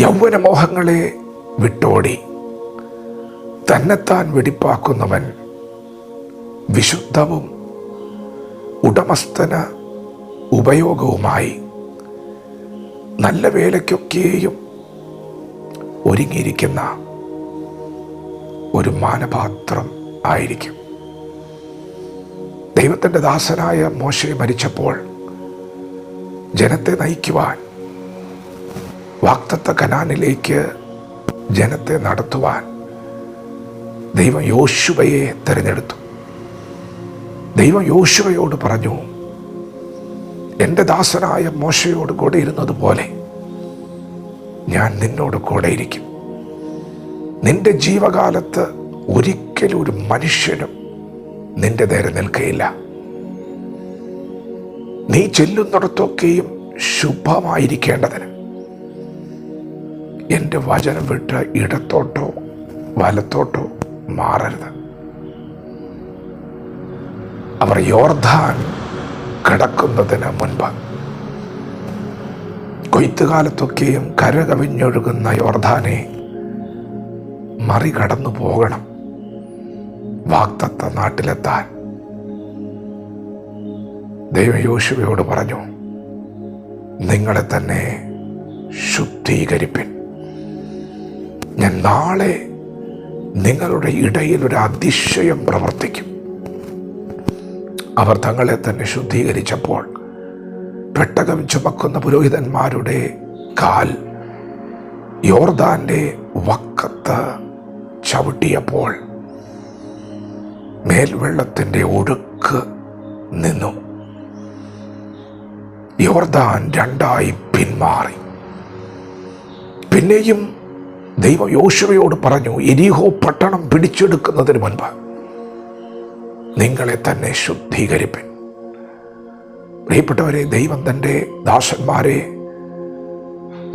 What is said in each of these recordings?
യൗവനമോഹങ്ങളെ വിട്ടോടി തന്നെത്താൻ വെടിപ്പാക്കുന്നവൻ വിശുദ്ധവും ഉടമസ്ഥന ഉപയോഗവുമായി നല്ല വേലയ്ക്കൊക്കെയും ഒരുങ്ങിയിരിക്കുന്ന ഒരു മാനപാത്രം ആയിരിക്കും. ദൈവത്തിൻ്റെ ദാസനായ മോശെ മരിച്ചപ്പോൾ ജനത്തെ നയിക്കുവാൻ, വാഗ്ദത്ത കനാനിലേക്ക് ജനത്തെ നടത്തുവാൻ ദൈവം യോശുവയെ തിരഞ്ഞെടുത്തു. ദൈവം യോശുവയോട് പറഞ്ഞു, എൻ്റെ ദാസനായ മോശയോട് കൂടെ ഇരുന്നത് പോലെ ഞാൻ നിന്നോട് കൂടെ ഇരിക്കും. നിന്റെ ജീവകാലത്ത് ഒരിക്കലും ഒരു മനുഷ്യനും നിന്റെ നേരെ നിൽക്കുകയില്ല. നീ ചെല്ലുന്നിടത്തൊക്കെയും ശുഭമായിരിക്കേണ്ടതിന് എൻ്റെ വചനം വിട്ട് ഇടത്തോട്ടോ വലത്തോട്ടോ മാറരുത്. അവർ യോർദാൻ കടക്കുന്നതിന് മുൻപ്, കൊയ്ത്തുകാലത്തൊക്കെയും കരകവിഞ്ഞൊഴുകുന്ന യോർദാനെ മറികടന്നു പോകണം വാഗ്ദത്ത നാട്ടിലെത്താൻ. ദൈവം യോശുവയോട് പറഞ്ഞു, നിങ്ങളെ തന്നെ ശുദ്ധീകരിപ്പിൻ. ഞാൻ നാളെ നിങ്ങളുടെ ഇടയിൽ ഒരു അതിശയം പ്രവർത്തിക്കും. അവർ തങ്ങളെ തന്നെ ശുദ്ധീകരിച്ചപ്പോൾ പെട്ടകം ചുമക്കുന്ന പുരോഹിതന്മാരുടെ കാൽ യോർദാന്റെ വക്കത്ത് ചവിട്ടിയപ്പോൾ മേൽവെള്ളത്തിൻ്റെ ഒഴുക്ക് നിന്നു. യോർദാൻ രണ്ടായി പിന്മാറി. പിന്നെയും ദൈവം യോശുവയോട് പറഞ്ഞു, എരിഹോ പട്ടണം പിടിച്ചെടുക്കുന്നതിന് മുൻപ് നിങ്ങളെ തന്നെ ശുദ്ധീകരിപ്പിൻ. പ്രിയപ്പെട്ടവരെ, ദൈവം തൻ്റെ ദാസന്മാരെ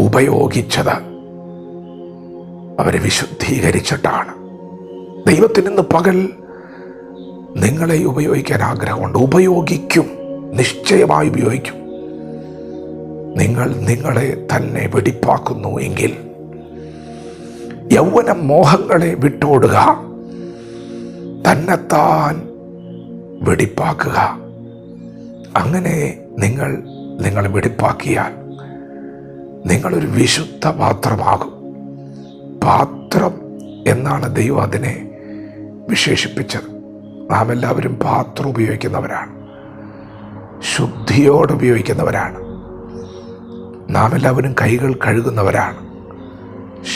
ഉപയോഗിച്ചത് അവരെ വിശുദ്ധീകരിച്ചിട്ടാണ്. ദൈവത്തിന് ഇന്ന് പകൽ നിങ്ങളെ ഉപയോഗിക്കാൻ ആഗ്രഹമുണ്ട്. ഉപയോഗിക്കും, നിശ്ചയമായി ഉപയോഗിക്കും. നിങ്ങൾ നിങ്ങളെ തന്നെ വെടിപ്പാക്കുന്നു എങ്കിൽ യൗവന മോഹങ്ങളെ വിട്ടോടുക, തന്നെത്താൻ വെടിപ്പാക്കുക. അങ്ങനെ നിങ്ങൾ വെടിപ്പാക്കിയാൽ നിങ്ങളൊരു വിശുദ്ധ പാത്രമാകും. പാത്രം എന്നാണ് ദൈവം അതിനെ വിശേഷിപ്പിച്ചത്. നാം എല്ലാവരും പാത്രം ഉപയോഗിക്കുന്നവരാണ്, ശുദ്ധിയോടെ ഉപയോഗിക്കുന്നവരാണ്. നാം എല്ലാവരും കൈകൾ കഴുകുന്നവരാണ്,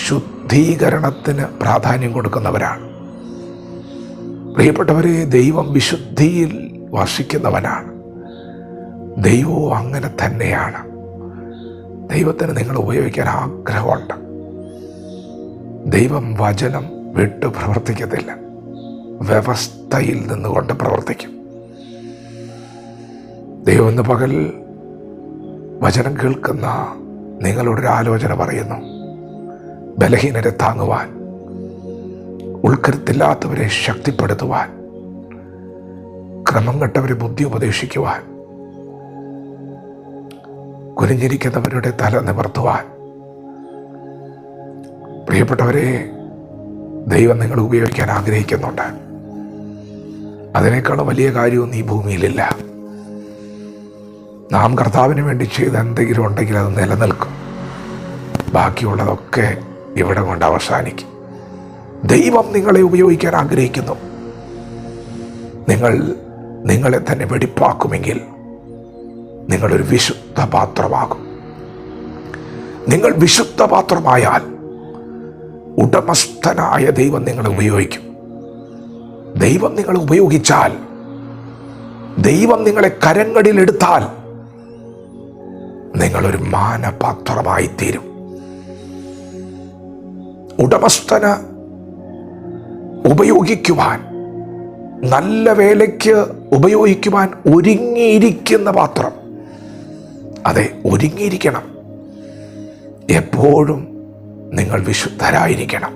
ശുദ്ധീകരണത്തിന് പ്രാധാന്യം കൊടുക്കുന്നവരാണ്. പ്രിയപ്പെട്ടവരെ, ദൈവം വിശുദ്ധിയിൽ വസിക്കുന്നവനാണ്. ദൈവവും അങ്ങനെ തന്നെയാണ്. ദൈവത്തിന് നിങ്ങൾ ഉപയോഗിക്കാൻ ആഗ്രഹമുണ്ട്. ദൈവം വചനം വിട്ട് പ്രവർത്തിക്കത്തില്ല, വ്യവസ്ഥയിൽ നിന്നുകൊണ്ട് പ്രവർത്തിക്കും. ദൈവം ഇന്ന് പകൽ വചനം കേൾക്കുന്ന നിങ്ങളോടൊരു ആലോചന പറയുന്നു. ബലഹീനരെ താങ്ങുവാൻ, ഉൾക്കരുത്തില്ലാത്തവരെ ശക്തിപ്പെടുത്തുവാൻ, ക്രമം കെട്ടവരെ ബുദ്ധി ഉപദേശിക്കുവാൻ, കുനിഞ്ഞിരിക്കുന്നവരുടെ തല നിവർത്തുവാൻ. പ്രിയപ്പെട്ടവരെ, ദൈവം നിങ്ങൾ ഉപയോഗിക്കാൻ ആഗ്രഹിക്കുന്നുണ്ട്. അതിനേക്കാളും വലിയ കാര്യമൊന്നും ഈ ഭൂമിയിലില്ല. നാം കർത്താവിന് വേണ്ടി ചെയ്ത എന്തെങ്കിലും ഉണ്ടെങ്കിൽ അത് നിലനിൽക്കും. ബാക്കിയുള്ളതൊക്കെ ഇവിടെ കൊണ്ട് അവസാനിക്കും. ദൈവം നിങ്ങളെ ഉപയോഗിക്കാൻ ആഗ്രഹിക്കുന്നു. നിങ്ങളെ തന്നെ വെടിപ്പാക്കുമെങ്കിൽ നിങ്ങളൊരു വിശുദ്ധ പാത്രമാകും. നിങ്ങൾ വിശുദ്ധ പാത്രമായാൽ ഉടമസ്ഥനായ ദൈവം നിങ്ങളെ ഉപയോഗിക്കും. ദൈവം നിങ്ങളെ ഉപയോഗിച്ചാൽ, ദൈവം നിങ്ങളെ കരങ്ങളിലെടുത്താൽ നിങ്ങളൊരു മാനപാത്രമായി തീരും. ഉടമസ്ഥന് ഉപയോഗിക്കുവാൻ, നല്ല വേലയ്ക്ക് ഉപയോഗിക്കുവാൻ ഒരുങ്ങിയിരിക്കുന്ന പാത്രം. അതെ, ഒരുങ്ങിയിരിക്കണം. എപ്പോഴും നിങ്ങൾ വിശുദ്ധരായിരിക്കണം.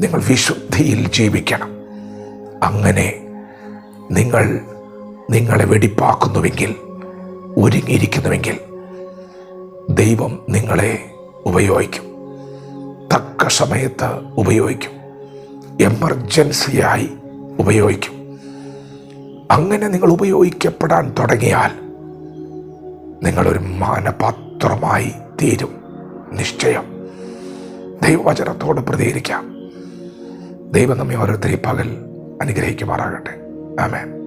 നിങ്ങൾ വിശുദ്ധിയിൽ ജീവിക്കണം. അങ്ങനെ നിങ്ങളെ വെടിപ്പാക്കുന്നുവെങ്കിൽ, ഒരുങ്ങിയിരിക്കുന്നുവെങ്കിൽ ദൈവം നിങ്ങളെ ഉപയോഗിക്കും. തക്ക സമയത്ത് ഉപയോഗിക്കും, എമർജൻസിയായി ഉപയോഗിക്കും. അങ്ങനെ നിങ്ങൾ ഉപയോഗിക്കപ്പെടാൻ തുടങ്ങിയാൽ നിങ്ങളൊരു മാനപാത്രമായി തീരും. നിശ്ചയം. ദൈവവചനത്തോട് പ്രതികരിക്കാം. ദൈവം നമ്മെ ഓരോരുത്തരെയും പകൽ അനുഗ്രഹിക്കുമാറാകട്ടെ. ആമേൻ.